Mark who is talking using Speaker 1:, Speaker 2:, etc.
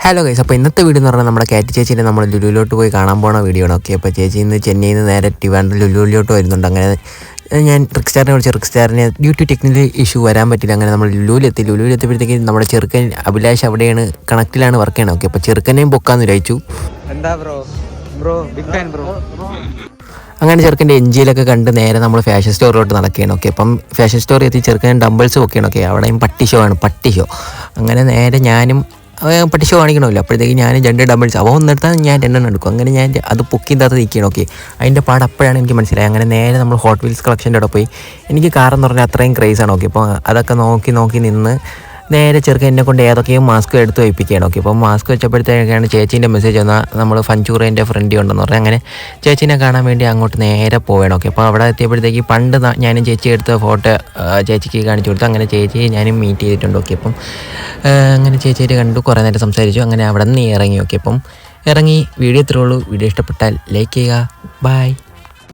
Speaker 1: Hello guys, അപ്പോൾ ഇന്നത്തെ video എന്ന് പറഞ്ഞാൽ നമ്മുടെ കാറ്റി ചേച്ചീനെ നമ്മൾ ലുലുവിലോട്ട് പോയി കാണാൻ പോകുന്ന വീഡിയോ ആണ്. ഓക്കെ, അപ്പോൾ ചേച്ചി ഇന്ന് ചെന്നൈയിൽ നിന്ന് നേരെ ട്രിവാൻഡ്രം ലുലുവിലോട്ട് വരുന്നുണ്ട്. അങ്ങനെ ഞാൻ റിക്സ്റ്റാറിനെ വിളിച്ചു. റിക്സ്റ്റാറിന് ഡ്യൂ ടു ടെക്നിക്കൽ ഇഷ്യൂ വരാൻ പറ്റില്ല. അങ്ങനെ നമ്മൾ ലുലുവിലെത്തിയപ്പോഴത്തേക്ക് നമ്മുടെ ചെറുക്കൻ അഭിലാഷ് അവിടെയാണ് കണക്റ്റിലാണ് വർക്ക് ചെയ്യണം. ഓക്കെ, അപ്പോൾ ചെറുക്കനെയും പൊക്കാന്ന് വിചാരിച്ചു.
Speaker 2: എന്താ ബ്രോ ബിഗ് ഫാൻ ബ്രോ.
Speaker 1: അങ്ങനെ ചെറുക്കൻ്റെ എൻജിയിലൊക്കെ കണ്ട് നേരെ നമ്മൾ ഫാഷൻ സ്റ്റോറിലോട്ട് നടക്കുകയാണ്. ഓക്കെ, അപ്പം ഫാഷൻ സ്റ്റോറിൽ എത്തി ചെറുക്കൻ ഡംബിൾസ് ഒക്കെയാണ്. ഓക്കെ, അവിടെയും പട്ടി ഷോ ആണ്, പട്ടി ഷോ. അങ്ങനെ നേരെ ഞാനും പട്ടി ഷോ കാണിക്കണമല്ലോ, അപ്പോഴത്തേക്ക് ഞാൻ 2 ഡബിൾസ് അവൻ ഒന്നെടുത്താൽ ഞാൻ 2 എടുക്കും. അങ്ങനെ ഞാൻ അത് പൊക്കിൻ്റകത്ത് നിൽക്കുകയാണ്. ഓക്കെ, അതിൻ്റെ പാട് അപ്പോഴാണ് എനിക്ക് മനസ്സിലായത്. അങ്ങനെ നേരെ നമ്മൾ ഹോട്ട് വീൽസ് കളക്ഷൻ്റെ അവിടെ പോയി. എനിക്ക് കാറെന്ന് പറഞ്ഞാൽ അത്രയും ക്രേസാണ്. ഓക്കെ, അപ്പോൾ അതൊക്കെ നോക്കി നിന്ന് നേരെ ചെറുക്കൻ എന്നെ കൊണ്ട് ഏതൊക്കെയും മാസ്ക് എടുത്ത് വയ്പ്പിക്കുകയാണ്. ഓക്കെ, അപ്പോൾ മാസ്ക് വെച്ചപ്പോഴത്തേക്കാണ് ചേച്ചീൻ്റെ മെസ്സേജ് വന്നാൽ നമ്മൾ ഫഞ്ചൂറേൻ്റെ ഫ്രണ്ട് ഉണ്ടെന്ന് പറഞ്ഞാൽ അങ്ങനെ ചേച്ചീനെ കാണാൻ വേണ്ടി അങ്ങോട്ട് നേരെ പോവുകയാണ്. ഓക്കെ, അപ്പോൾ അവിടെ എത്തിയപ്പോഴത്തേക്ക് പണ്ട് ഞാനും ചേച്ചി എടുത്ത ഫോട്ടോ ചേച്ചിക്ക് കാണിച്ചു കൊടുത്തു. അങ്ങനെ ചേച്ചി ഞാനും മീറ്റ് ചെയ്തിട്ടുണ്ട്. ഓക്കെ, അപ്പം അങ്ങനെ ചേച്ചിയെ കണ്ടു, കുറേ നേരം സംസാരിച്ചു. അങ്ങനെ അവിടെ നിന്ന് ഇറങ്ങി. ഓക്കെ, അപ്പം ഇറങ്ങി വീഡിയോ ഇത്രേ ഉള്ളൂ. വീഡിയോ ഇഷ്ടപ്പെട്ടാൽ ലൈക്ക് ചെയ്യുക. ബൈ.